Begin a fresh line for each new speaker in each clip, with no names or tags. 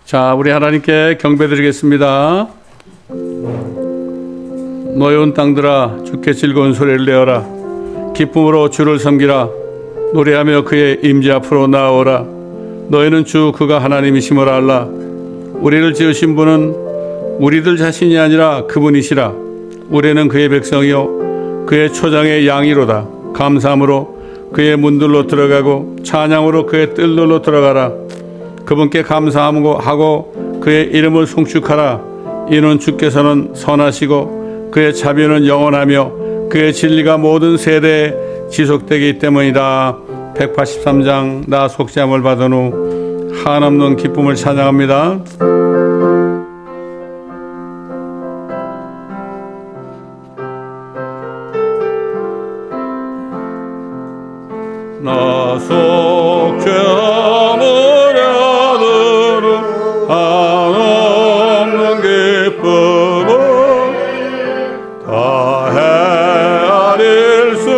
자, 우리 하나님께 경배드리겠습니다. 노여운 땅들아, 주께 즐거운 소리를 내어라. 기쁨으로 주를 섬기라. 노래하며 그의 임재 앞으로 나아오라. 너희는 주 그가 하나님이심을 알라. 우리를 지으신 분은 우리들 자신이 아니라 그분이시라. 우리는 그의 백성이요 그의 초장의 양이로다. 감사함으로 그의 문들로 들어가고 찬양으로 그의 뜰로 들어가라. 그분께 감사하고 그의 이름을 송축하라. 이는 주께서는 선하시고 그의 자비는 영원하며 그의 진리가 모든 세대에 지속되기 때문이다. 183장 나 속죄함을 받은 후 한없는 기쁨을 찬양합니다. 나 속죄함을 한없는 기쁨을 다 헤아릴 수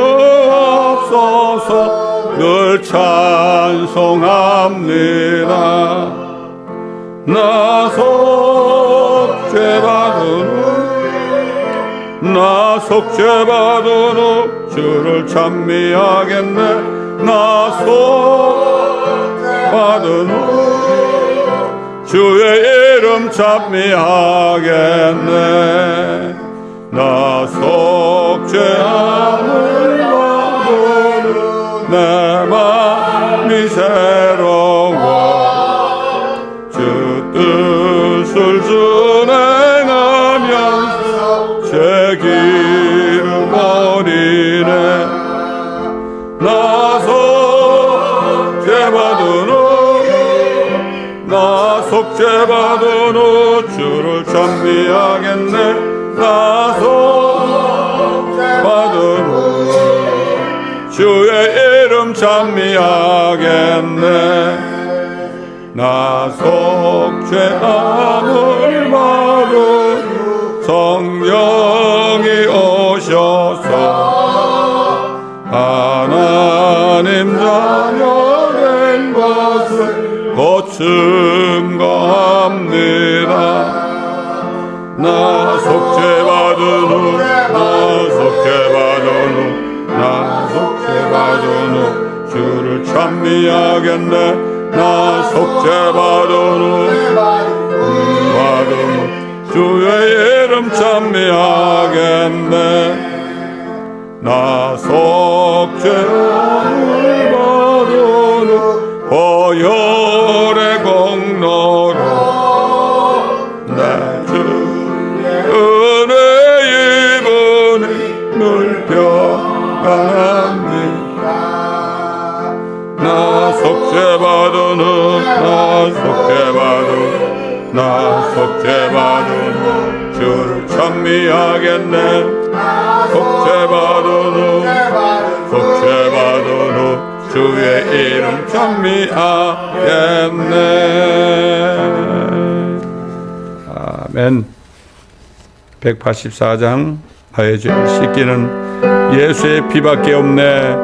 없어서 늘 찬송합니다. 나 속죄받은 후 주를 찬미하겠네. 나 속죄받은 후 주의 이름 찬미하겠네. 나 속죄함을 받은 후 내 맘이 새로워 주 뜻을 준행하면서 제 길을 버리네. 나 속죄받은 후 주를 찬미하겠네. 나 속죄받은 후 주의 이름 찬미하겠네. 나 속죄함을 받은 후 성령이 오셔서 하나님 자녀된 것을 곧 증거합니다. 나 속죄받은 후 주를 찬미하겠네. 나 속죄받은 후 주의 이름 찬미하겠네. 나 속죄함을 받은 후 보혈의 공로로 내 주의 은혜의 문이 늘 평안합니다. 나 속죄받은 후 주를 찬미하겠네. 속죄받은 후 주의 이름 찬미하겠네. 아멘. 184장 나의 죄를 씻기는 예수의 피밖에 없네.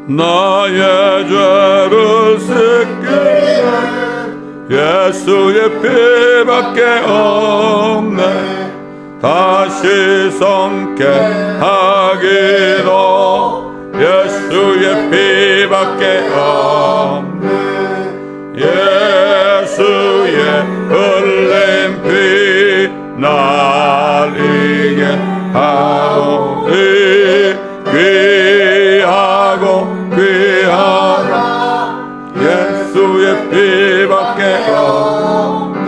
나의 죄를 씻기는 예수의 피밖에 없네. 다시 성케 하기로 예수의 피밖에 없네. 예수의 흘린 피 날 이게 하오니 귀하라 예수의 피밖에 없네.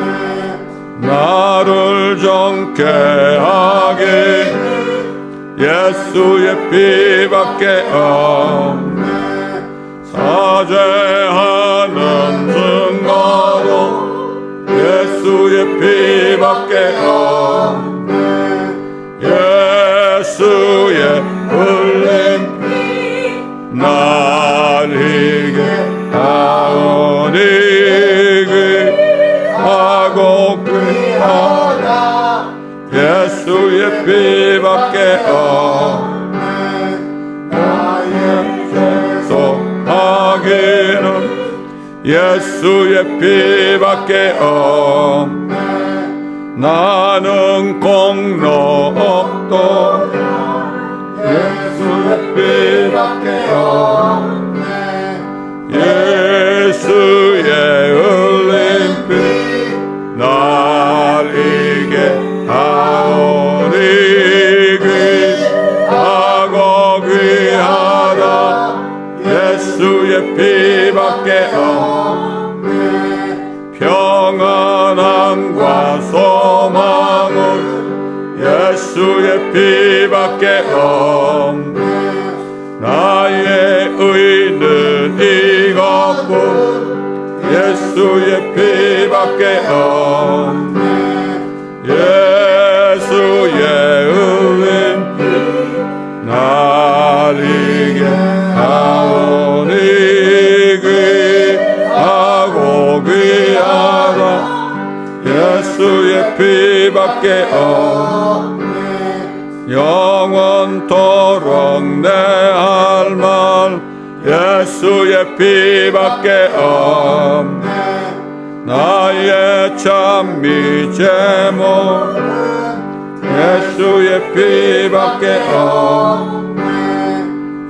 나를 정케 하기 예수의 피밖에 없네. 사죄하는 증거로 예수의 피밖에 없네. 예수의 흘린 피 날 이게 하오니 귀하고 귀하다 예수의 피밖에 없네. 나의 죄 속하 예수의 피밖에 없네. 나는 공로 없도 예수의 피밖에 없네. 예수의 흘린 피 날 이게 하오니 귀하고 귀하다. 예수의 피밖에 없네. 평안함과 소망은 예수의 피밖에 없네. 나의 의는 이것뿐 예수의 피밖에 없네. 예수의 흘린 피 날 이게 하오니 귀하고 귀하다. 예수의 피밖에 없네. 영원토록 내 할 말 예수의 피밖에 없네. 나의 찬미 제목 예수의 피밖에 없네.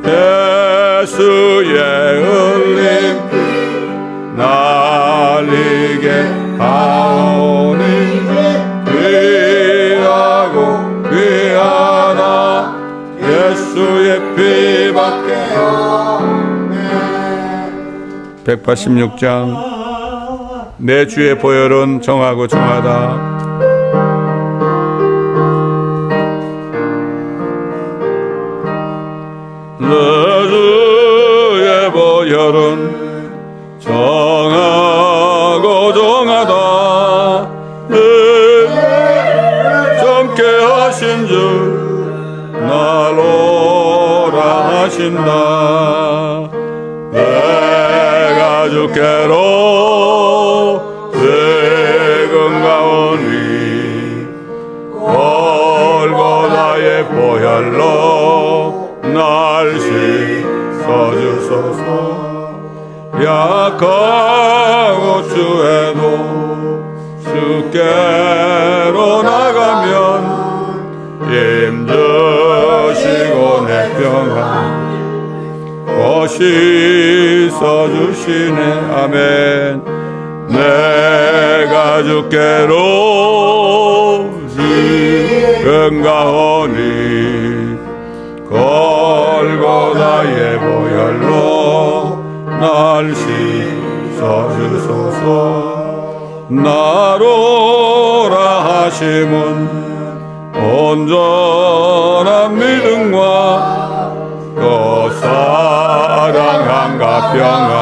예수의 흘린 피 날 이게 하오니 귀하고 귀하다. 예수의 피밖에 없네. 186장 내 주의 보혈은 정하고 정하다. 내 주의 보혈은 정하고 정하다. 젊게 하신 주 날 오라 하신다. 내가 주께로 세금가오니 골고다의 보혈로 날 씻어주소서. 약하고 주에도 주께로 나가면 힘주시고 내 평안 씻어주시네. 아멘. 내가 주께로 지금가오니 골고다의 보혈로 날 씻어주소서. 나로라 하심은 온전한 믿음과 또 사랑함과 평안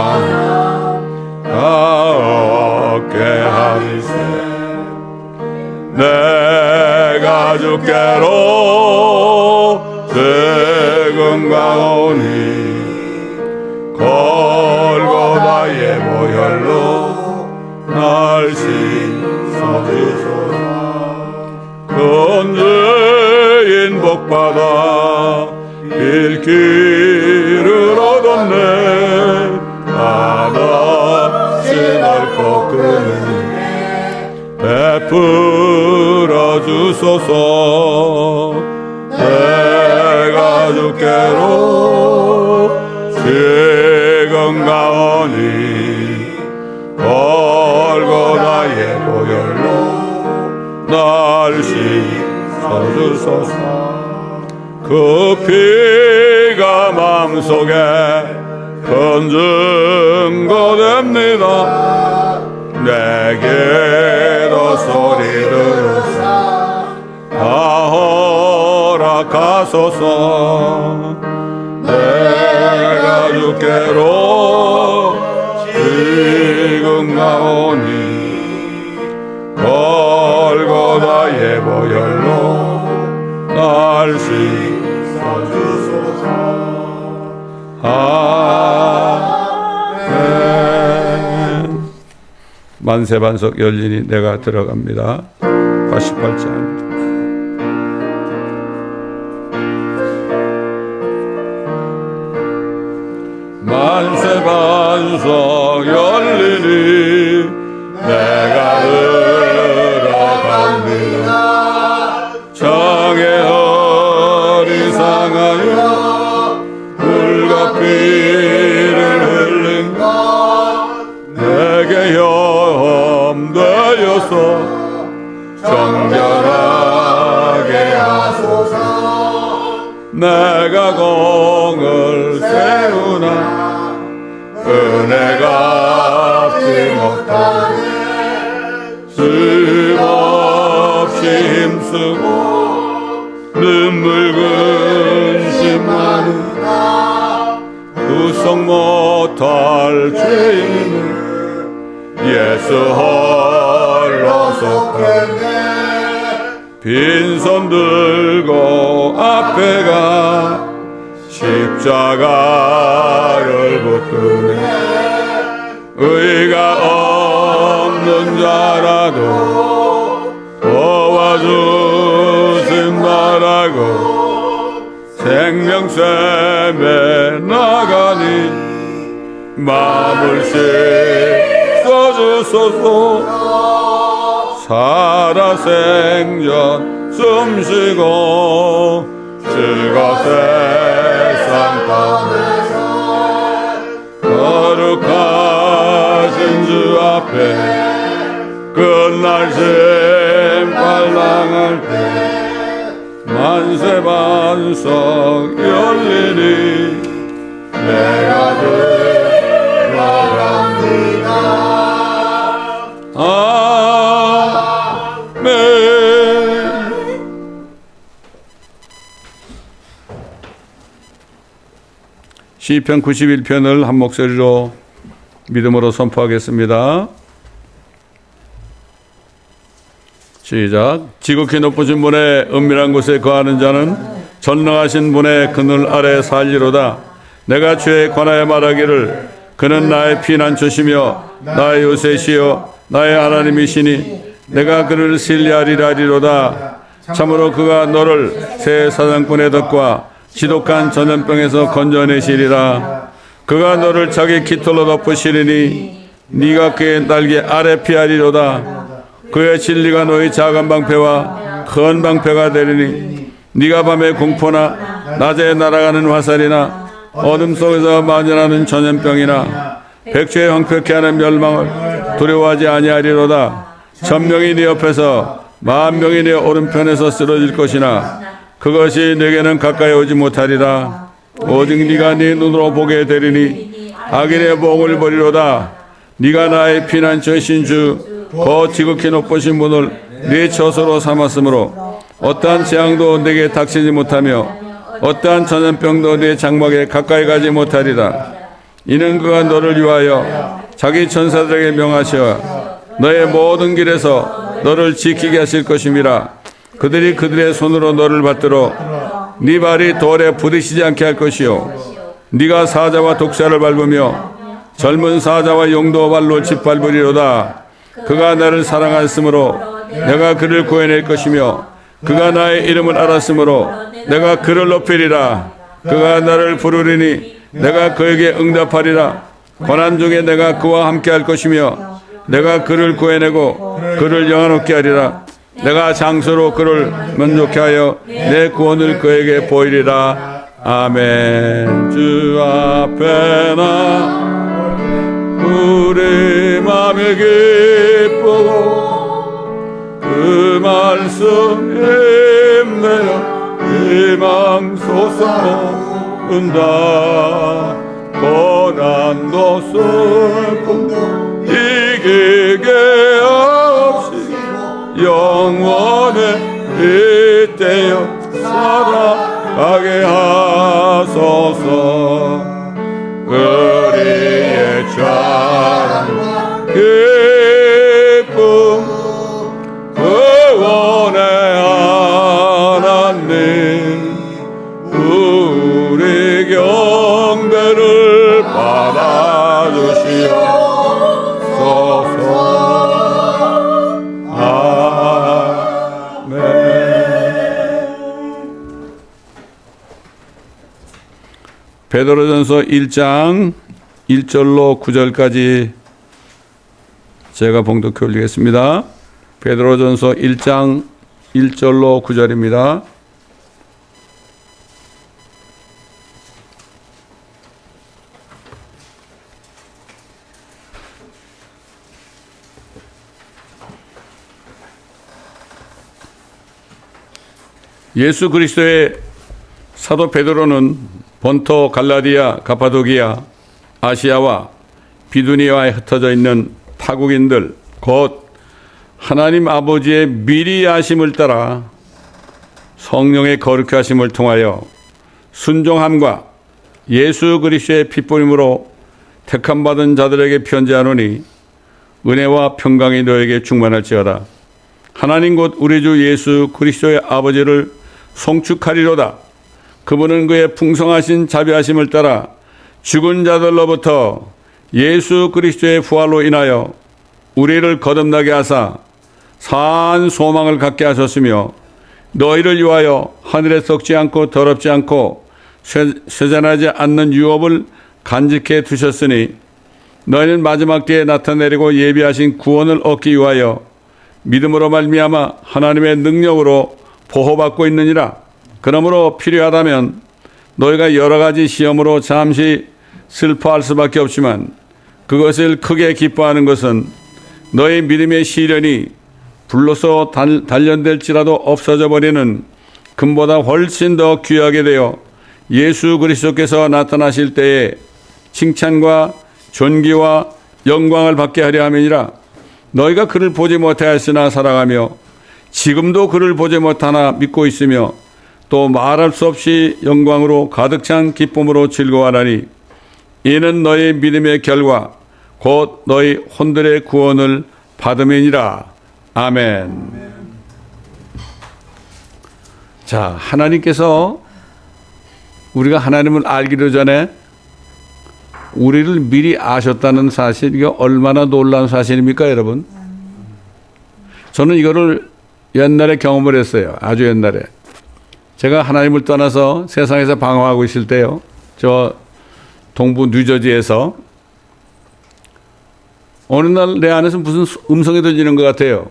얻게 하리세. 내가 주께로 세금가오니 골고다의 보혈로 날 씻어주소서. 건재인 복받아 길길을 얻었네. 한없이 넓고 끄는 베풀어 주소서. 내가 주께로 지금 가오니 골고다의 보혈로 날 씻어주소서. 그 피가 마음속에 큰 증거됩니다. 내게도 소리 들으사 다 허락하소서. 내가 주께로 지금 가오니 골고다의 보혈로 날 씻어주소서. 아멘. 만세반석 열리니 내가 들어갑니다. 88장. 만세반석 반석 열리니 내가 들어갑니다. 정의 허리 상하여 물과 피를 흘린 것 내게 험되어서 정결하게 하소서. 내가 공을 세우나 은혜가 갚지 못하네. 수없이 힘쓰고 눈물 근심하는 구속 못할 죄인을 예수 홀로 속했네. 빈손 들고 앞에 가 십자가를 붙드네. 의가 없는 자라도 도와주신 바라고 생명샘에 나가니 마음을 씻어주소서. 살아생전 숨쉬고 즐거 세상 떠나서 거룩하신 주 앞에 끝날 심판당할 때 만세 반석 열리니 내가 들어갑니다. 아멘. 시편 91편을 한 목소리로 믿음으로 선포하겠습니다. 시작. 지극히 높으신 분의 은밀한 곳에 거하는 자는 전능하신 분의 그늘 아래 살리로다. 내가 주에 관하여 말하기를 그는 나의 피난처시며 나의 요새시여 나의 하나님이시니 내가 그를 신뢰하리라리로다. 참으로 그가 너를 새 사냥꾼의 덫과 지독한 전염병에서 건져내시리라. 그가 너를 자기 깃털로 덮으시리니 네가 그의 날개 아래 피하리로다. 그의 진리가 너희 작은 방패와 큰 방패가 되리니 네가 밤에 공포나 낮에 날아가는 화살이나 어둠 속에서 만연하는 전염병이나 백주에 황폐케 하는 멸망을 두려워하지 아니하리로다. 천명이 네 옆에서 만명이 네 오른편에서 쓰러질 것이나 그것이 내게는 가까이 오지 못하리라. 오직 네가 네 눈으로 보게 되리니 악인의 목을 버리로다. 네가 나의 피난처신 주 그 지극히 높으신 분을 네 처소로 삼았으므로 어떠한 재앙도 내게 닥치지 못하며 어떠한 전염병도 네 장막에 가까이 가지 못하리라. 이는 그가 너를 위하여 자기 천사들에게 명하시어 너의 모든 길에서 너를 지키게 하실 것임이라. 그들이 그들의 손으로 너를 받들어 네 발이 돌에 부딪히지 않게 할 것이요 네가 사자와 독사를 밟으며 젊은 사자와 용도 발로 짓밟으리로다. 그가 나를 사랑하였으므로 내가 그를 구해낼 것이며 그가 나의 이름을 알았으므로 내가 그를 높이리라. 그가 나를 부르리니 내가 그에게 응답하리라. 고난 중에 내가 그와 함께 할 것이며 내가 그를 구해내고 그를 영화롭게 하리라. 내가 장수로 그를 만족케 하여 내 구원을 그에게 보이리라. 아멘. 주 앞에 나 우리 맘에 기쁘고 그 말씀 힘내어 희망 솟아온다. 고난도 슬픔도 이기게 없이 영원에 잇대어 살아가게 하소서. 우리의 자랑과 기쁨 구원의 하나님 우리 경배를 받아주시옵소서. 아멘. 베드로전서 1장 1절로 9절까지 제가 봉독해 올리겠습니다. 베드로전서 1장 1절로 9절입니다. 예수 그리스도의 사도 베드로는 본토 갈라디아, 가파도기아, 아시아와 비두니아에 흩어져 있는 타국인들 곧 하나님 아버지의 미리 아심을 따라 성령의 거룩히 하심을 통하여 순종함과 예수 그리스도의 핏부림으로 택함 받은 자들에게 편지하노니 은혜와 평강이 너에게 충만할지어다. 하나님 곧 우리 주 예수 그리스도의 아버지를 송축하리로다. 그분은 그의 풍성하신 자비하심을 따라 죽은 자들로부터 예수 그리스도의 부활로 인하여 우리를 거듭나게 하사 산 소망을 갖게 하셨으며 너희를 위하여 하늘에 썩지 않고 더럽지 않고 쇠잔하지 않는 유업을 간직해 두셨으니 너희는 마지막 때에 나타내리고 예비하신 구원을 얻기 위하여 믿음으로 말미암아 하나님의 능력으로 보호받고 있느니라. 그러므로 필요하다면 너희가 여러 가지 시험으로 잠시 슬퍼할 수밖에 없지만 그것을 크게 기뻐하는 것은 너희 믿음의 시련이 불로서 단련될지라도 없어져 버리는 금보다 훨씬 더 귀하게 되어 예수 그리스도께서 나타나실 때에 칭찬과 존귀와 영광을 받게 하려 함이니라. 너희가 그를 보지 못하였으나 사랑하며 지금도 그를 보지 못하나 믿고 있으며 또 말할 수 없이 영광으로 가득 찬 기쁨으로 즐거워하나니 이는 너희 믿음의 결과 곧 너희 혼들의 구원을 받음이니라. 아멘. 자, 하나님께서 우리가 하나님을 알기도 전에 우리를 미리 아셨다는 사실, 이게 얼마나 놀라운 사실입니까, 여러분? 저는 이거를 옛날에 경험을 했어요. 아주 옛날에. 제가 하나님을 떠나서 세상에서 방황하고 있을 때요. 저 동부 뉴저지에서 어느 날 내 안에서 무슨 음성이 들리는 것 같아요.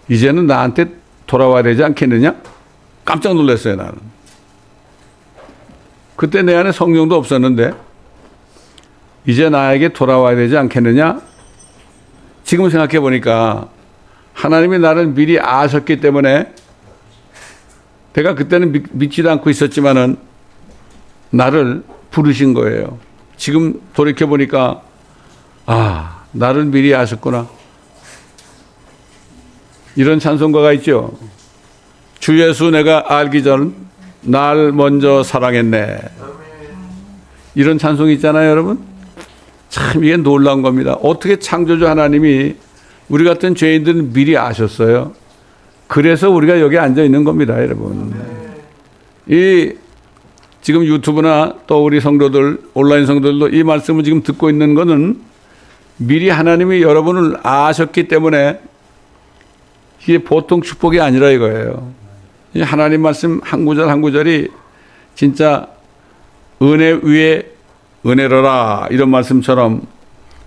이제는 나한테 돌아와야 되지 않겠느냐? 깜짝 놀랐어요, 나는. 그때 내 안에 성령도 없었는데 이제 나에게 돌아와야 되지 않겠느냐? 지금 생각해 보니까 하나님이 나를 미리 아셨기 때문에 내가 그때는 믿지도 않고 있었지만은 나를 부르신 거예요. 지금 돌이켜 보니까 아, 나를 미리 아셨구나. 이런 찬송가가 있죠. 주 예수 내가 알기 전 날 먼저 사랑했네. 이런 찬송이 있잖아요, 여러분. 참 이게 놀라운 겁니다. 어떻게 창조주 하나님이 우리 같은 죄인들은 미리 아셨어요. 그래서 우리가 여기 앉아 있는 겁니다, 여러분. 이 지금 유튜브나 또 우리 성도들, 온라인 성도들도 이 말씀을 지금 듣고 있는 거는 미리 하나님이 여러분을 아셨기 때문에 이게 보통 축복이 아니라 이거예요. 이 하나님 말씀 한 구절 한 구절이 진짜 은혜 위에 은혜로라 이런 말씀처럼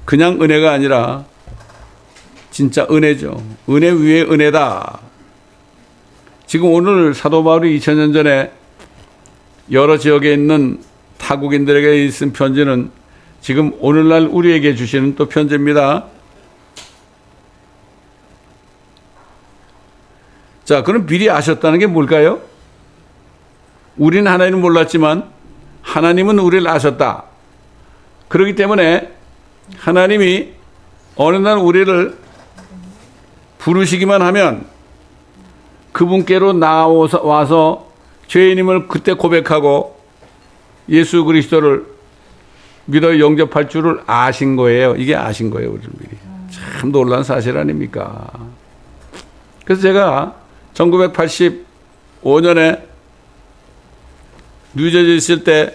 그냥 은혜가 아니라 진짜 은혜죠. 은혜 위에 은혜다. 지금 오늘 사도 바울이 2000년 전에 여러 지역에 있는 타국인들에게 쓴 편지는 지금 오늘날 우리에게 주시는 또 편지입니다. 자, 그럼 미리 아셨다는 게 뭘까요? 우리는 하나님을 몰랐지만 하나님은 우리를 아셨다. 그렇기 때문에 하나님이 어느 날 우리를 부르시기만 하면 그분께로 나와서 죄인임을 그때 고백하고 예수 그리스도를 믿어 영접할 줄을 아신 거예요. 이게 아신 거예요, 우리를 미리. 참 놀라운 사실 아닙니까? 그래서 제가 1985년에 뉴저지에 있을 때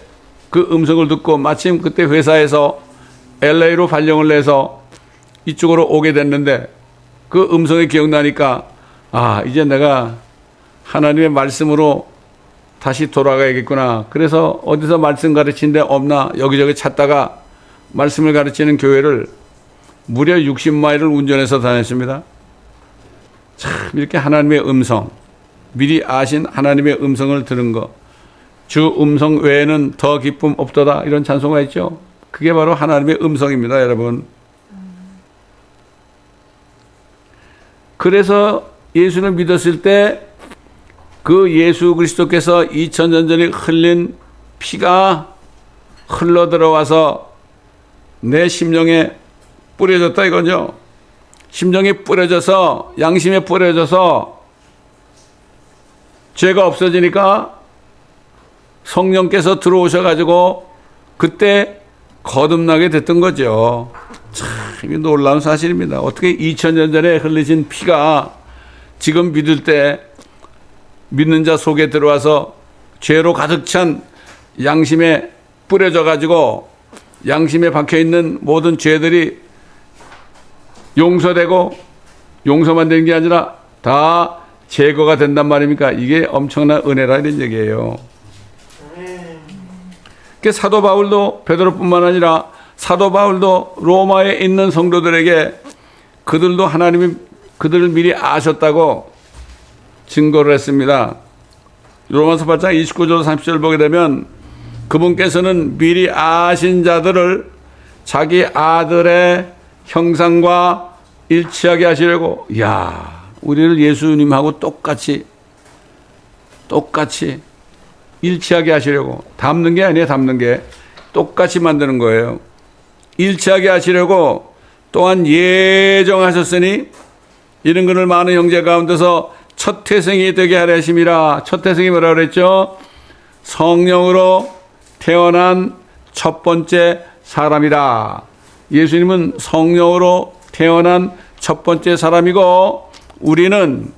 그 음성을 듣고 마침 그때 회사에서 LA로 발령을 내서 이쪽으로 오게 됐는데 그 음성이 기억나니까 아, 이제 내가 하나님의 말씀으로 다시 돌아가야겠구나. 그래서 어디서 말씀 가르치는 데 없나 여기저기 찾다가 말씀을 가르치는 교회를 무려 60마일을 운전해서 다녔습니다. 참 이렇게 하나님의 음성, 미리 아신 하나님의 음성을 들은 거, 주 음성 외에는 더 기쁨 없도다, 이런 찬송가 있죠. 그게 바로 하나님의 음성입니다, 여러분. 그래서 예수를 믿었을 때 그 예수 그리스도께서 2000년 전에 흘린 피가 흘러 들어와서 내 심령에 뿌려졌다 이거죠. 심령에 뿌려져서, 양심에 뿌려져서 죄가 없어지니까 성령께서 들어오셔가지고 그때 거듭나게 됐던 거죠. 참 이게 놀라운 사실입니다. 어떻게 2000년 전에 흘리신 피가 지금 믿을 때 믿는 자 속에 들어와서 죄로 가득 찬 양심에 뿌려져가지고 양심에 박혀있는 모든 죄들이 용서되고, 용서만 되는 게 아니라 다 제거가 된단 말입니까? 이게 엄청난 은혜라 이런 얘기예요. 그 사도 바울도, 베드로뿐만 아니라 사도 바울도 로마에 있는 성도들에게 그들도 하나님이 그들을 미리 아셨다고 증거를 했습니다. 로마서 8장 29절 30절 보게 되면 그분께서는 미리 아신 자들을 자기 아들의 형상과 일치하게 하시려고, 이야, 우리를 예수님하고 똑같이 일치하게 하시려고, 닮는 게 아니에요. 닮는 게 똑같이 만드는 거예요. 일치하게 하시려고 또한 예정하셨으니 이런 것을 많은 형제 가운데서 첫 태생이 되게 하려 하심이라. 첫 태생이 뭐라 그랬죠? 성령으로 태어난 첫 번째 사람이라. 예수님은 성령으로 태어난 첫 번째 사람이고, 우리는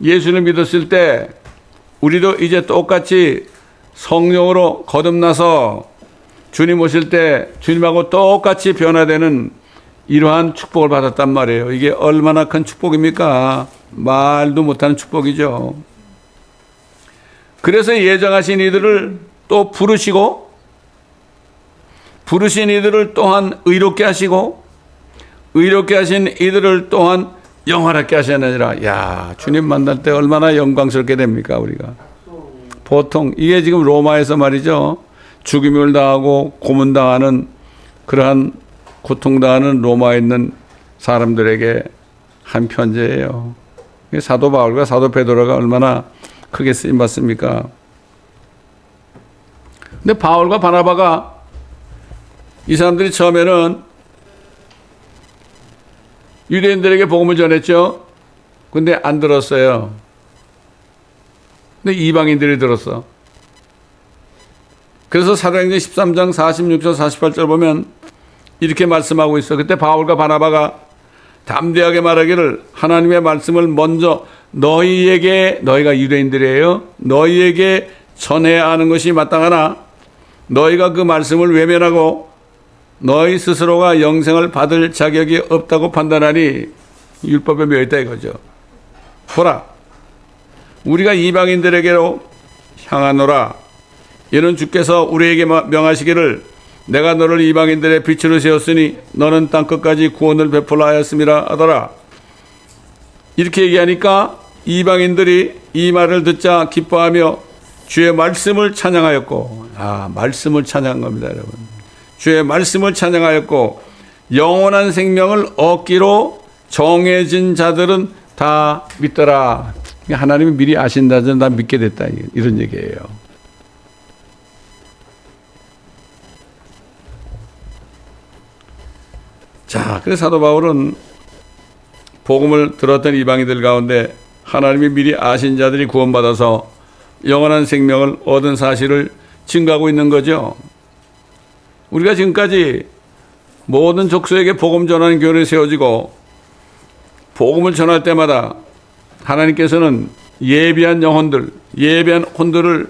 예수를 믿었을 때 우리도 이제 똑같이 성령으로 거듭나서 주님 오실 때 주님하고 똑같이 변화되는 이러한 축복을 받았단 말이에요. 이게 얼마나 큰 축복입니까? 말도 못하는 축복이죠. 그래서 예정하신 이들을 또 부르시고, 부르신 이들을 또한 의롭게 하시고, 의롭게 하신 이들을 또한 영화롭게 하시느니라. 야, 주님 만날 때 얼마나 영광스럽게 됩니까, 우리가. 보통 이게 지금 로마에서 말이죠, 죽임을 당하고 고문당하는, 그러한 고통당하는 로마에 있는 사람들에게 한 편지예요. 사도 바울과 사도 베드로가 얼마나 크게 쓰임 받습니까? 근데 바울과 바나바가, 이 사람들이 처음에는 유대인들에게 복음을 전했죠. 근데 안 들었어요. 근데 이방인들이 들었어. 그래서 사도행전 13장 46절 48절 보면 이렇게 말씀하고 있어. 그때 바울과 바나바가 담대하게 말하기를, 하나님의 말씀을 먼저 너희에게, 너희가 유대인들이에요, 너희에게 전해야 하는 것이 마땅하나 너희가 그 말씀을 외면하고 너희 스스로가 영생을 받을 자격이 없다고 판단하니 율법에 멸했다 이거죠. 보라, 우리가 이방인들에게로 향하노라. 이는 주께서 우리에게 명하시기를, 내가 너를 이방인들의 빛으로 세웠으니 너는 땅끝까지 구원을 베풀라 하였음이라 하더라. 이렇게 얘기하니까 이방인들이 이 말을 듣자 기뻐하며 주의 말씀을 찬양하였고, 말씀을 찬양한 겁니다, 여러분. 주의 말씀을 찬양하였고, 영원한 생명을 얻기로 정해진 자들은 다 믿더라. 하나님이 미리 아신다, 저는 다 믿게 됐다, 이런 얘기예요. 자, 그래서 사도 바울은 복음을 들었던 이방인들 가운데 하나님이 미리 아신 자들이 구원받아서 영원한 생명을 얻은 사실을 증거하고 있는 거죠. 우리가 지금까지 모든 족속에게 복음 전하는 교회를 세워지고, 복음을 전할 때마다 하나님께서는 예비한 영혼들, 예비한 혼들을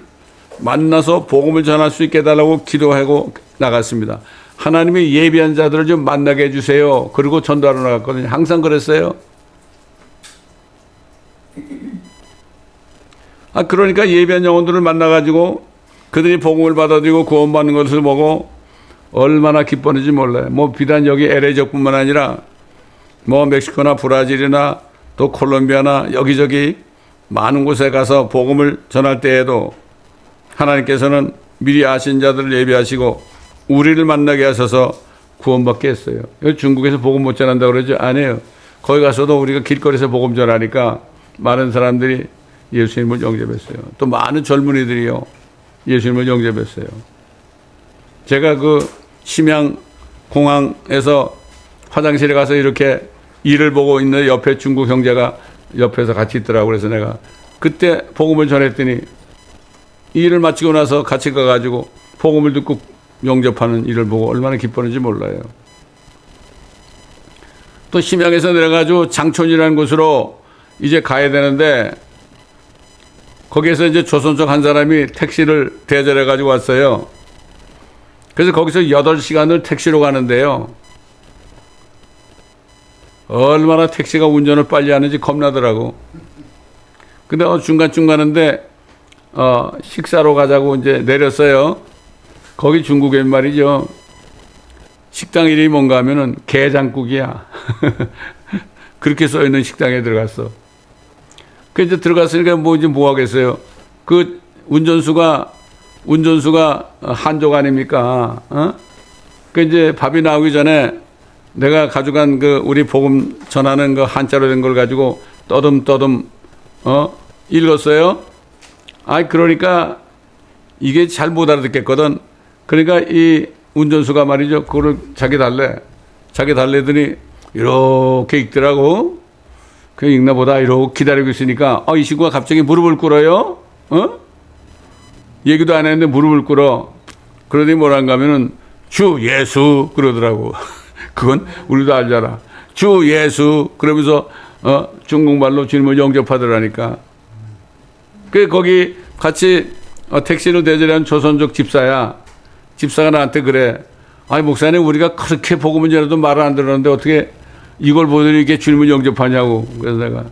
만나서 복음을 전할 수 있게 해달라고 기도하고 나갔습니다. 하나님의 예비한 자들을 좀 만나게 해주세요. 그리고 전도하러 나갔거든요. 항상 그랬어요. 그러니까 예비한 영혼들을 만나가지고 그들이 복음을 받아들이고 구원받는 것을 보고 얼마나 기뻤는지 몰라요. 뭐 비단 여기 LA적뿐만 아니라 뭐 멕시코나 브라질이나 또 콜롬비아나 여기저기 많은 곳에 가서 복음을 전할 때에도 하나님께서는 미리 아신 자들을 예비하시고 우리를 만나게 하셔서 구원받게 했어요. 중국에서 복음 못 전한다고 그러죠? 아니에요. 거기 가서도 우리가 길거리에서 복음 전하니까 많은 사람들이 예수님을 영접했어요. 또 많은 젊은이들이요, 예수님을 영접했어요. 제가 그 심양 공항에서 화장실에 가서 이렇게 일을 보고 있는 옆에 중국 형제가 옆에서 같이 있더라고. 그래서 내가 그때 복음을 전했더니 일을 마치고 나서 같이 가가지고 복음을 듣고 영접하는 일을 보고 얼마나 기뻤는지 몰라요. 또 심양에서 내려가지고 장촌이라는 곳으로 이제 가야 되는데 거기에서 이제 조선족 한 사람이 택시를 대절해 가지고 왔어요. 그래서 거기서 8시간을 택시로 가는데요. 얼마나 택시가 운전을 빨리 하는지 겁나더라고. 근데 중간중간인데 식사로 가자고 이제 내렸어요. 거기 중국엔 말이죠. 식당 이름이 뭔가 하면은 게장국이야. 그렇게 써 있는 식당에 들어갔어. 그 이제 들어갔으니까 뭐 하겠어요. 그 운전수가 한족 아닙니까? 그 이제 밥이 나오기 전에 내가 가져간 그 우리 복음 전하는 그 한자로 된 걸 가지고 떠듬떠듬 읽었어요. 그러니까 이게 잘 못 알아듣겠거든. 그러니까 이 운전수가 말이죠. 그거를 자기 달래더니 이렇게 읽더라고. 그 읽나 보다 이러고 기다리고 있으니까 이 친구가 갑자기 무릎을 꿇어요. 얘기도 안 했는데 무릎을 꿇어. 그러더니 뭐란가 하면은 주 예수 그러더라고. 그건 우리도 알잖아. 주 예수 그러면서 중국말로 주님을 영접하더라니까. 그 거기 같이 택시를 대절한 조선족 집사야. 집사가 나한테 그래. 목사님 우리가 그렇게 복음을 전해도 말을 안 들었는데 어떻게 이걸 보더니 이게 주님을 영접하냐고. 그래서 내가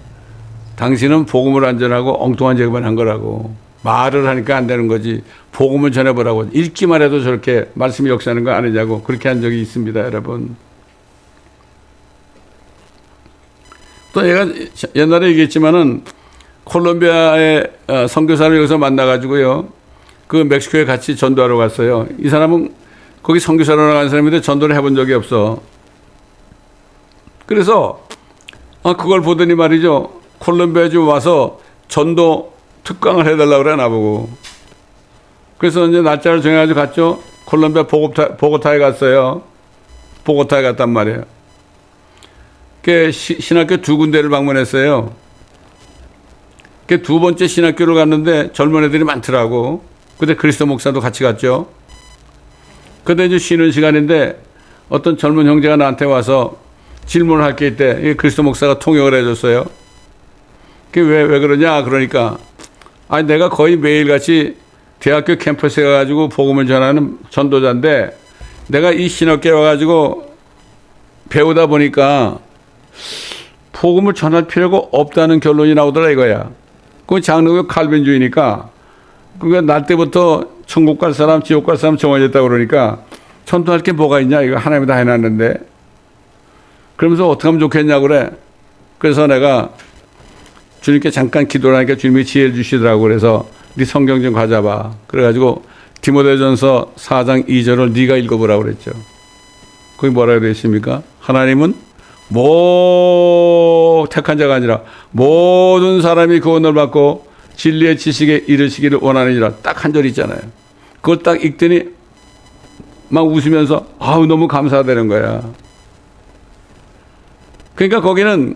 당신은 복음을 안 전하고 엉뚱한 얘기만 한 거라고. 말을 하니까 안 되는 거지. 복음을 전해보라고. 읽기만 해도 저렇게 말씀이 역사하는 거 아니냐고. 그렇게 한 적이 있습니다, 여러분. 또 얘가 옛날에 얘기했지만은 콜롬비아의 선교사를 여기서 만나가지고요. 그 멕시코에 같이 전도하러 갔어요. 이 사람은 거기 선교사로 나간 사람인데 전도를 해본 적이 없어. 그래서 그걸 보더니 말이죠. 콜롬비아에 좀 와서 전도 특강을 해달라고 그래 나보고. 그래서 이제 날짜를 정해가지고 갔죠. 콜롬비아 보고타에 갔어요. 보고타에 갔단 말이에요. 그 신학교 2군데를 방문했어요. 그 2번째 신학교를 갔는데 젊은 애들이 많더라고. 근데 그리스도 목사도 같이 갔죠. 근데 이제 쉬는 시간인데 어떤 젊은 형제가 나한테 와서 질문을 할 게 있대. 그리스도 목사가 통역을 해줬어요. 그게 왜 그러냐? 그러니까 내가 거의 매일같이 대학교 캠퍼스에 가가지고 복음을 전하는 전도자인데 내가 이 신학교에 와가지고 배우다 보니까 복음을 전할 필요가 없다는 결론이 나오더라 이거야. 그 장로교 칼빈주의니까 그러니까 날 때부터 천국 갈 사람, 지옥 갈 사람 정해졌다고 그러니까 전도할 게 뭐가 있냐? 이거 하나님이 다 해놨는데. 그러면서 어떻게 하면 좋겠냐고 그래. 그래서 내가 주님께 잠깐 기도를 하니까 주님이 지혜를 주시더라고. 그래서 네 성경 좀 가져봐. 그래가지고 디모데전서 4장 2절을 네가 읽어보라고 그랬죠. 거기 뭐라고 그랬습니까? 하나님은 택한 자가 아니라 모든 사람이 구원을 받고 진리의 지식에 이르시기를 원하느니라. 딱 한 절 있잖아요. 그걸 딱 읽더니 막 웃으면서 너무 감사되는 거야. 그러니까 거기는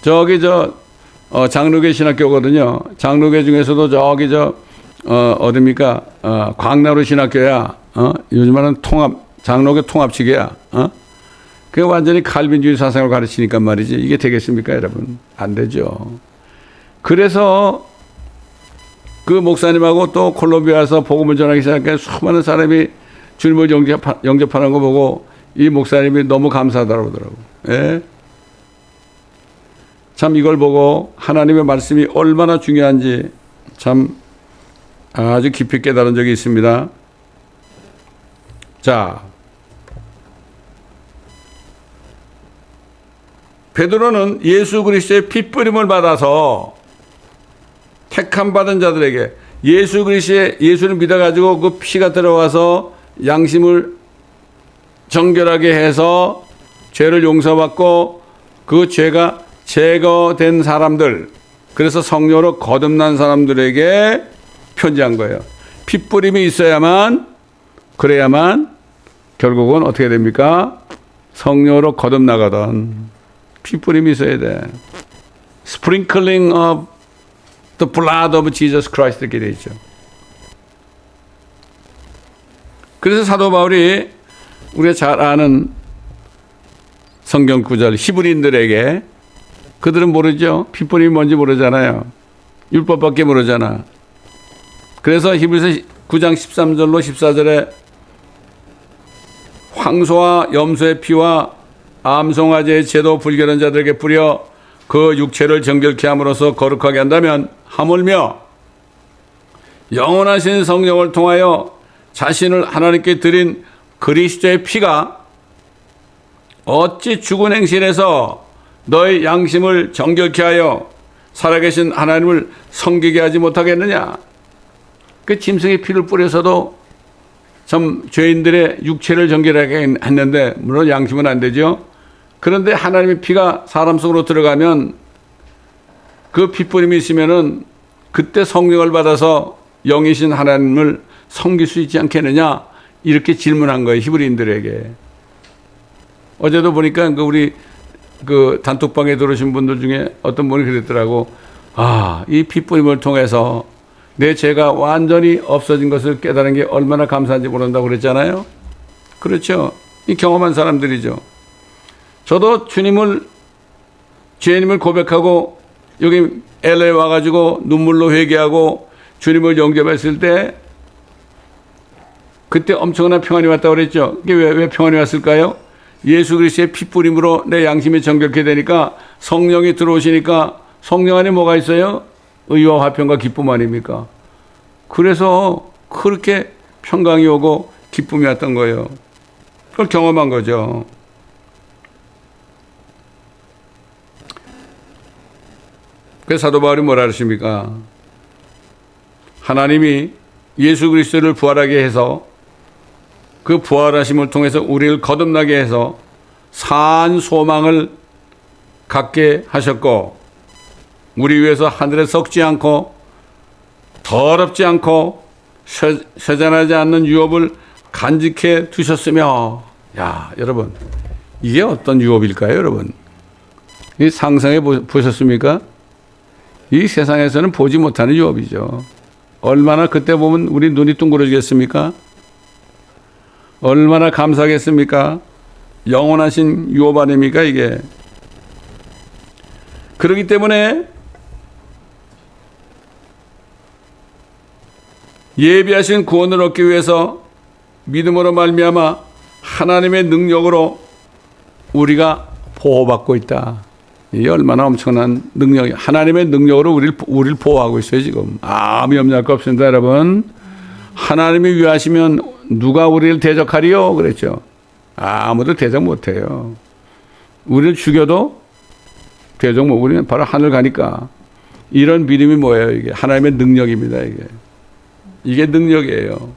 장로교 신학교거든요. 장로교 중에서도 어딥니까? 광나루 신학교야. 요즘에는 장로교 통합치기야. 그게 완전히 칼빈주의 사상을 가르치니까 말이지. 이게 되겠습니까, 여러분? 안 되죠. 그래서 그 목사님하고 또 콜롬비아에서 복음을 전하기 시작하니까 수많은 사람이 주님을 영접하는 거 보고 이 목사님이 너무 감사하다고 그러더라고요. 예? 참 이걸 보고 하나님의 말씀이 얼마나 중요한지 참 아주 깊이 깨달은 적이 있습니다. 자, 베드로는 예수 그리스도의 핏부림을 받아서 택함 받은 자들에게 예수를 믿어가지고 그 피가 들어가서 양심을 정결하게 해서 죄를 용서받고 그 죄가 제거된 사람들, 그래서 성령으로 거듭난 사람들에게 편지한 거예요. 핏부림이 있어야만, 그래야만 결국은 어떻게 됩니까? 성령으로 거듭나거든. 핏부림이 있어야 돼. Sprinkling of the blood of Jesus Christ 이렇게 되어 있죠. 그래서 사도 바울이 우리가 잘 아는 성경 구절 히브리인들에게, 그들은 모르죠. 핏부림이 뭔지 모르잖아요. 율법밖에 모르잖아. 그래서 히브리서 9장 13절로 14절에 황소와 염소의 피와 암송아지의 제도 불결한 자들에게 뿌려 그 육체를 정결케 함으로써 거룩하게 한다면 하물며 영원하신 성령을 통하여 자신을 하나님께 드린 그리스도의 피가 어찌 죽은 행실에서 너의 양심을 정결케 하여 살아계신 하나님을 섬기게 하지 못하겠느냐. 그 짐승의 피를 뿌려서도 참 죄인들의 육체를 정결하게 했는데, 물론 양심은 안 되죠. 그런데 하나님의 피가 사람 속으로 들어가면 그 핏부림이 있으면은 그때 성령을 받아서 영이신 하나님을 섬길 수 있지 않겠느냐, 이렇게 질문한 거예요, 히브리인들에게. 어제도 보니까 우리 단톡방에 들어오신 분들 중에 어떤 분이 그랬더라고. 아, 이 핏부림을 통해서 내 죄가 완전히 없어진 것을 깨달은 게 얼마나 감사한지 모른다고 그랬잖아요. 그렇죠. 이 경험한 사람들이죠. 저도 주님을 고백하고 여기 LA 와가지고 눈물로 회개하고 주님을 영접했을 때 그때 엄청난 평안이 왔다고 그랬죠. 이게 왜 평안이 왔을까요? 예수 그리스도의 핏부림으로 내 양심이 정결케 되니까, 성령이 들어오시니까 성령 안에 뭐가 있어요? 의와 화평과 기쁨 아닙니까? 그래서 그렇게 평강이 오고 기쁨이 왔던 거예요. 그걸 경험한 거죠. 그래서 사도 바울이 뭐라 그러십니까? 하나님이 예수 그리스도를 부활하게 해서 그 부활하심을 통해서 우리를 거듭나게 해서 산 소망을 갖게 하셨고, 우리 위해서 하늘에 썩지 않고 더럽지 않고 쇠잔하지 않는 유업을 간직해 두셨으며, 야, 여러분, 이게 어떤 유업일까요, 여러분? 이 상상해 보셨습니까? 이 세상에서는 보지 못하는 유업이죠. 얼마나 그때 보면 우리 눈이 둥그러지겠습니까? 얼마나 감사하겠습니까? 영원하신 유업 아닙니까, 이게? 그렇기 때문에 예비하신 구원을 얻기 위해서 믿음으로 말미암아 하나님의 능력으로 우리가 보호받고 있다. 이게 얼마나 엄청난 능력이, 하나님의 능력으로 우리를 보호하고 있어요, 지금. 아무 염려할 거 없습니다, 여러분. 하나님이 위하시면 누가 우리를 대적하리요? 그랬죠. 아무도 대적 못해요. 우리를 죽여도 대적 못, 우리는 바로 하늘 가니까. 이런 믿음이 뭐예요, 이게? 하나님의 능력입니다, 이게. 이게 능력이에요.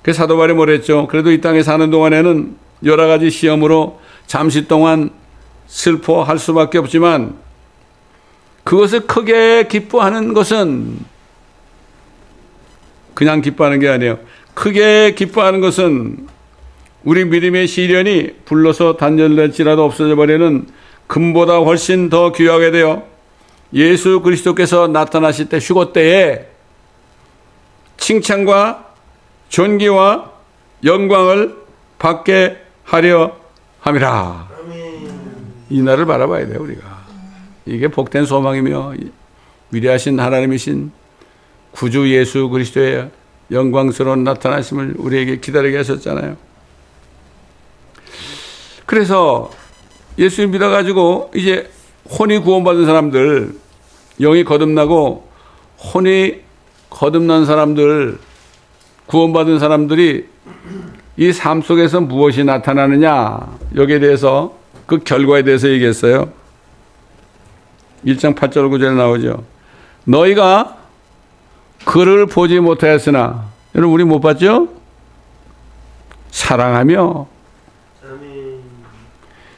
그 사도 바울이 뭐랬죠? 그래도 이 땅에 사는 동안에는 여러 가지 시험으로 잠시 동안 슬퍼할 수밖에 없지만, 그것을 크게 기뻐하는 것은, 그냥 기뻐하는 게 아니에요. 크게 기뻐하는 것은 우리 믿음의 시련이 불러서 단절될지라도 없어져 버리는 금보다 훨씬 더 귀하게 되어 예수 그리스도께서 나타나실 때, 휴거 때에 칭찬과 존귀와 영광을 받게 하려 함이라. 이 날을 바라봐야 돼요, 우리가. 이게 복된 소망이며 위대하신 하나님이신 구주 예수 그리스도의 영광스러운 나타나심을 우리에게 기다리게 하셨잖아요. 그래서 예수 믿어가지고 이제 혼이 구원받은 사람들, 영이 거듭나고 혼이 거듭난 사람들, 구원받은 사람들이 이 삶 속에서 무엇이 나타나느냐, 여기에 대해서 그 결과에 대해서 얘기했어요. 1장 8절 9절에 나오죠. 너희가 그를 보지 못하였으나, 여러분 우리 못 봤죠? 사랑하며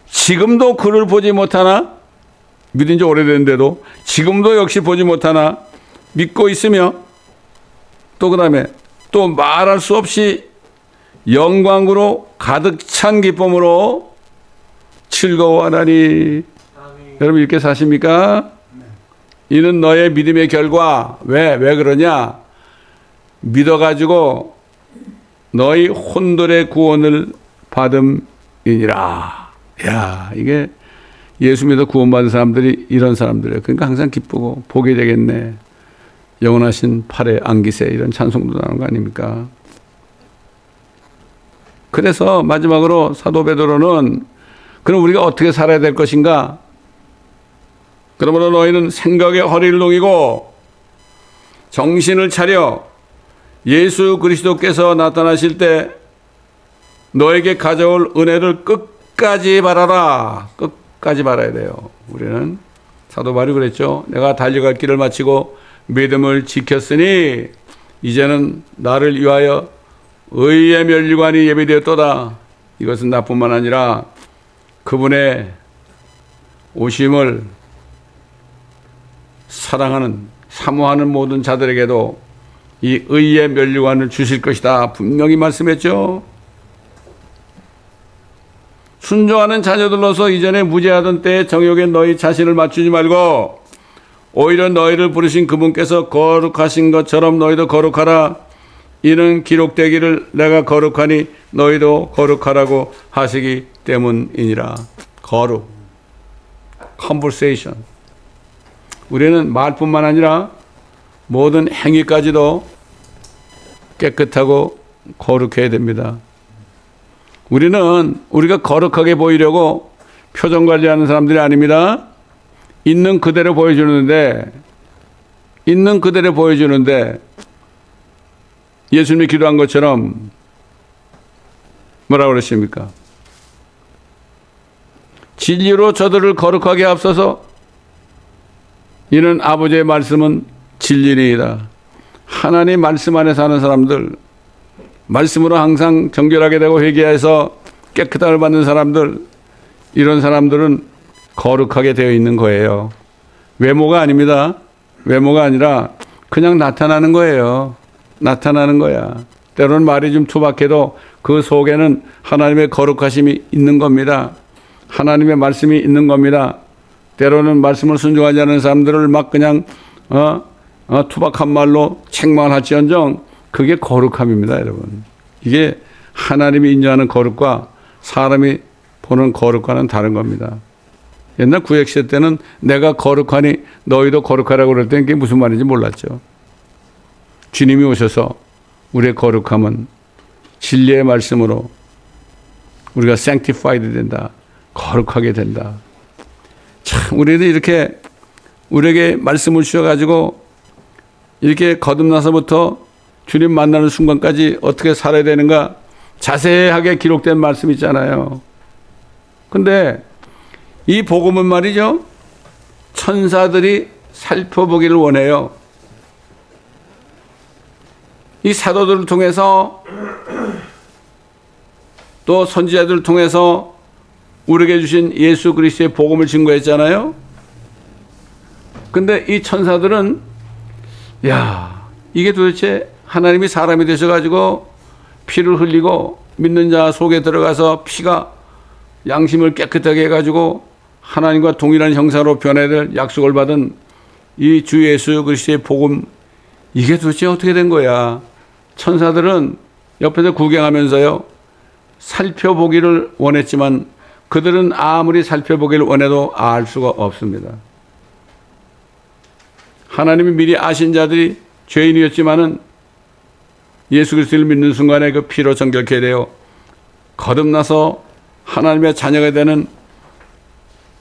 지금도 그를 보지 못하나, 믿은 지 오래됐는데도 지금도 역시 보지 못하나 믿고 있으며, 또 그 다음에 또 말할 수 없이 영광으로 가득 찬 기쁨으로 즐거워하나니. 여러분 이렇게 사십니까? 이는 너의 믿음의 결과. 왜 그러냐? 믿어가지고 너희 혼들의 구원을 받음이니라. 야, 이게 예수 믿어 구원받은 사람들이 이런 사람들이에요. 그러니까 항상 기쁘고 보게 되겠네. 영원하신 팔에 안기세, 이런 찬송도 나오는 거 아닙니까? 그래서 마지막으로 사도 베드로는 그럼 우리가 어떻게 살아야 될 것인가? 그러므로 너희는 생각의 허리를 동이고 정신을 차려 예수 그리스도께서 나타나실 때 너에게 가져올 은혜를 끝까지 바라라. 끝까지 바라야 돼요. 우리는 사도 바울이 그랬죠. 내가 달려갈 길을 마치고 믿음을 지켰으니 이제는 나를 위하여 의의 면류관이 예비되었도다. 이것은 나뿐만 아니라 그분의 오심을 사랑하는, 사모하는 모든 자들에게도 이 의의 면류관을 주실 것이다. 분명히 말씀했죠. 순종하는 자녀들로서 이전에 무죄하던 때의 정욕에 너희 자신을 맞추지 말고 오히려 너희를 부르신 그분께서 거룩하신 것처럼 너희도 거룩하라. 이는 기록되기를 내가 거룩하니 너희도 거룩하라고 하시기 때문이니라. 거룩, conversation. 우리는 말뿐만 아니라 모든 행위까지도 깨끗하고 거룩해야 됩니다. 우리는 우리가 거룩하게 보이려고 표정 관리하는 사람들이 아닙니다. 있는 그대로 보여주는데 예수님이 기도한 것처럼 뭐라고 그러십니까? 진리로 저들을 거룩하게 앞서서 이는 아버지의 말씀은 진리니이다. 하나님 말씀 안에 사는 사람들, 말씀으로 항상 정결하게 되고 회개해서 깨끗함을 받는 사람들, 이런 사람들은 거룩하게 되어 있는 거예요. 외모가 아닙니다. 외모가 아니라 그냥 나타나는 거예요. 나타나는 거야. 때로는 말이 좀 투박해도 그 속에는 하나님의 거룩하심이 있는 겁니다. 하나님의 말씀이 있는 겁니다. 때로는 말씀을 순종하지 않는 사람들을 막 그냥 투박한 말로 책망할지언정 그게 거룩함입니다, 여러분. 이게 하나님이 인정하는 거룩과 사람이 보는 거룩과는 다른 겁니다. 옛날 구약시대 때는 내가 거룩하니 너희도 거룩하라고 그럴 때는 그게 무슨 말인지 몰랐죠. 주님이 오셔서 우리의 거룩함은 진리의 말씀으로 우리가 sanctified 된다. 거룩하게 된다. 참, 우리도 이렇게 우리에게 말씀을 주셔가지고 이렇게 거듭나서부터 주님 만나는 순간까지 어떻게 살아야 되는가 자세하게 기록된 말씀 있잖아요. 근데 이 복음은 말이죠. 천사들이 살펴보기를 원해요. 이 사도들을 통해서 또 선지자들을 통해서 우리에게 주신 예수 그리스도의 복음을 증거했잖아요. 근데 이 천사들은 이게 도대체 하나님이 사람이 되셔가지고 피를 흘리고 믿는 자 속에 들어가서 피가 양심을 깨끗하게 해가지고 하나님과 동일한 형상으로 변해야 될 약속을 받은 이 주 예수 그리스도의 복음, 이게 도대체 어떻게 된 거야? 천사들은 옆에서 구경하면서요 살펴보기를 원했지만 그들은 아무리 살펴보기를 원해도 알 수가 없습니다. 하나님이 미리 아신 자들이 죄인이었지만은 예수 그리스도를 믿는 순간에 그 피로 정결케 되어 거듭나서 하나님의 자녀가 되는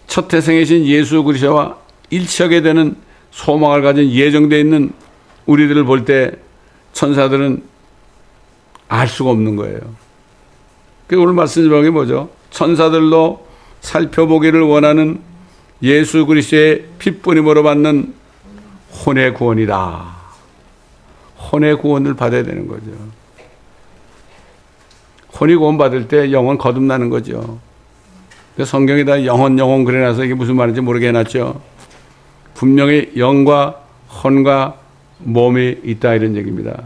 첫 태생이신 예수 그리스도와 일치하게 되는 소망을 가진 예정되어 있는 우리들을 볼 때 천사들은 알 수가 없는 거예요. 오늘 말씀 제목이 뭐죠? 천사들도 살펴보기를 원하는 예수 그리스도의 핏뿌림으로 받는 혼의 구원이다. 혼의 구원을 받아야 되는 거죠. 혼이 구원 받을 때 영혼 거듭나는 거죠. 성경에다 영혼 그래놔서 이게 무슨 말인지 모르게 해놨죠. 분명히 영과 혼과 몸이 있다 이런 얘기입니다.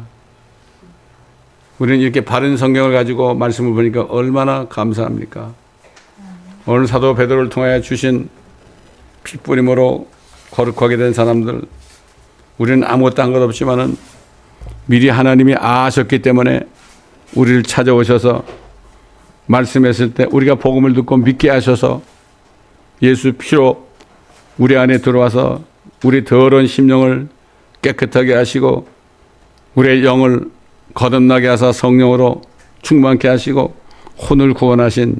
우리는 이렇게 바른 성경을 가지고 말씀을 보니까 얼마나 감사합니까? 오늘 사도 베드로를 통하여 주신 핏부림으로 거룩하게 된 사람들, 우리는 아무것도 한 것 없지만은 미리 하나님이 아셨기 때문에 우리를 찾아오셔서 말씀했을 때 우리가 복음을 듣고 믿게 하셔서 예수 피로 우리 안에 들어와서 우리 더러운 심령을 깨끗하게 하시고 우리의 영을 거듭나게 하사 성령으로 충만케 하시고 혼을 구원하신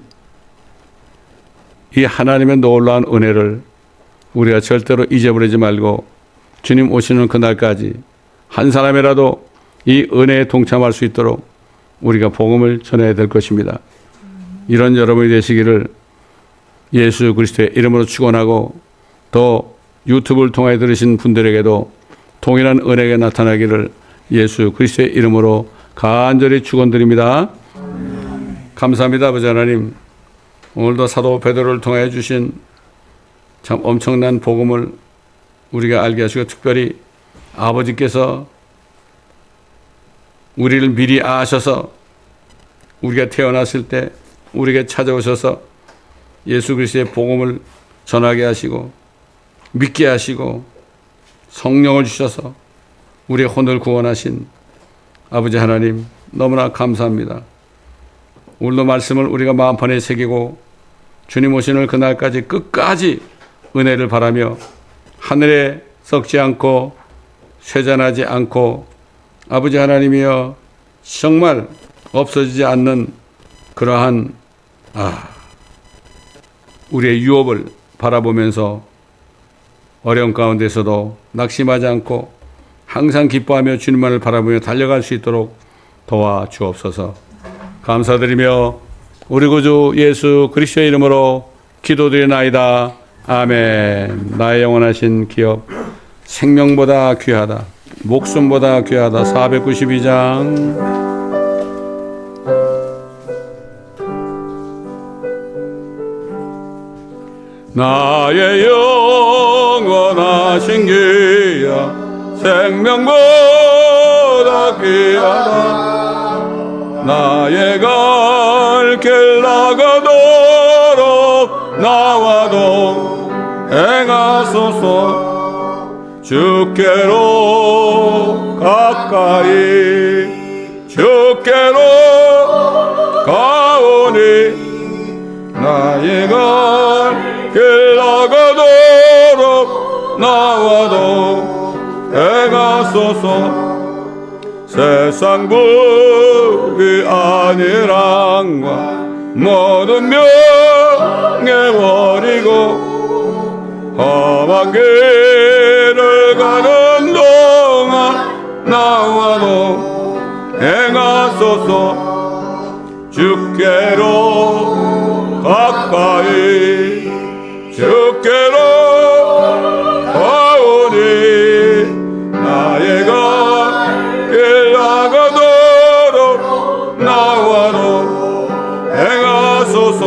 이 하나님의 놀라운 은혜를 우리가 절대로 잊어버리지 말고 주님 오시는 그날까지 한 사람이라도 이 은혜에 동참할 수 있도록 우리가 복음을 전해야 될 것입니다. 이런 여러분이 되시기를 예수 그리스도의 이름으로 축원하고 또 유튜브를 통해 들으신 분들에게도 동일한 은혜가 나타나기를 예수 그리스도의 이름으로 간절히 축원드립니다. 감사합니다. 아버지 하나님, 오늘도 사도 베드로를 통해 주신 참 엄청난 복음을 우리가 알게 하시고 특별히 아버지께서 우리를 미리 아셔서 우리가 태어났을 때 우리에게 찾아오셔서 예수 그리스도의 복음을 전하게 하시고 믿게 하시고 성령을 주셔서 우리의 혼을 구원하신 아버지 하나님 너무나 감사합니다. 오늘도 말씀을 우리가 마음판에 새기고 주님 오시는 그날까지 끝까지 은혜를 바라며 하늘에 썩지 않고 쇠잔하지 않고 아버지 하나님이여 정말 없어지지 않는 그러한 우리의 유업을 바라보면서 어려운 가운데서도 낙심하지 않고 항상 기뻐하며 주님만을 바라보며 달려갈 수 있도록 도와주옵소서. 감사드리며 우리 구주 예수 그리스도의 이름으로 기도드리나이다. 아멘. 나의 영원하신 기업 생명보다 귀하다 목숨보다 귀하다. 492장. 나의 영원하신 기업 생명보다 귀하다. 나의 갈 길 나가도록 나와도 행하소서. 주께로 가까이 주께로 가오니 나의 갈 길 나가도록 나와도 행하소서. 세상 부귀 아니랑과 모든 명예버리고 험한 길을 가는 동안 나와도 행하소서. 주께로 가까이 주께로 가오니 나의 길 나가도록 나와도 행하소서.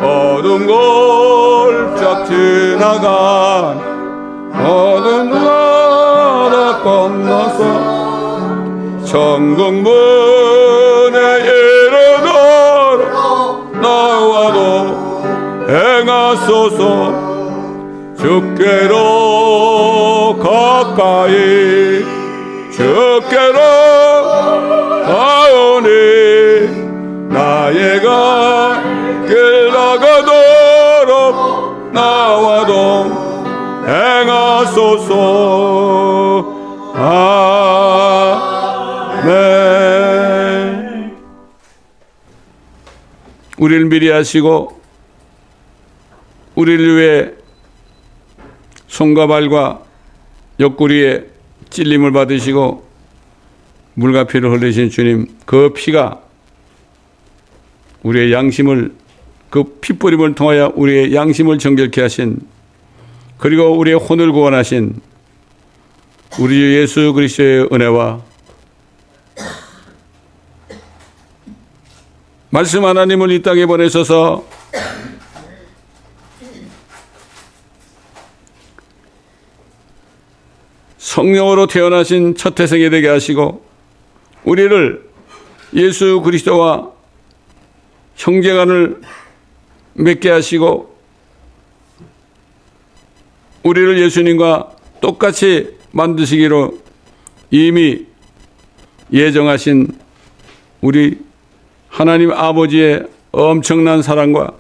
어둠 골짝 지나간 어둠 나라 건너서 천국 문에 이르도록 나와도 행하소서. 주께로 가까이 주께로 가오니 나의 길 나가도록 나와도 행하소서. 아멘. 우리를 미리 하시고 우리를 위해 손과 발과 옆구리에 찔림을 받으시고 물과 피를 흘리신 주님, 그 피가 우리의 양심을, 그 핏뿌림을 통하여 우리의 양심을 정결케 하신, 그리고 우리의 혼을 구원하신 우리 주 예수 그리스도의 은혜와 말씀 하나님을 이 땅에 보내셔서 성령으로 태어나신 첫 태생이 되게 하시고 우리를 예수 그리스도와 형제간을 맺게 하시고 우리를 예수님과 똑같이 만드시기로 이미 예정하신 우리 하나님 아버지의 엄청난 사랑과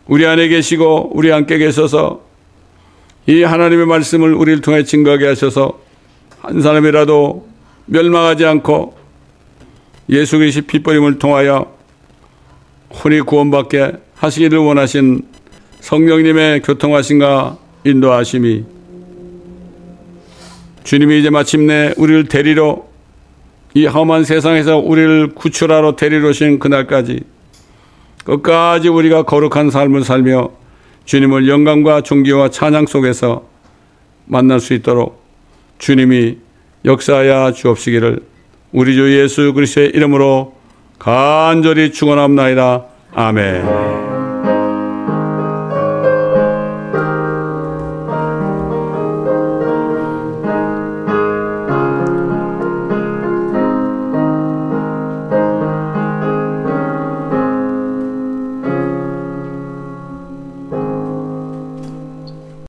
우리 안에 계시고 우리 함께 계셔서 이 하나님의 말씀을 우리를 통해 증거하게 하셔서 한 사람이라도 멸망하지 않고 예수 그리스도의 핏버림을 통하여 혼이 구원받게 하시기를 원하신 성령님의 교통하심과 인도하심이 주님이 이제 마침내 우리를 데리러 이 험한 세상에서 우리를 구출하러 데리러 오신 그날까지 끝까지 우리가 거룩한 삶을 살며 주님을 영광과 존귀와 찬양 속에서 만날 수 있도록 주님이 역사하여 주옵시기를 우리 주 예수 그리스도의 이름으로 간절히 축원합나이다. 아멘.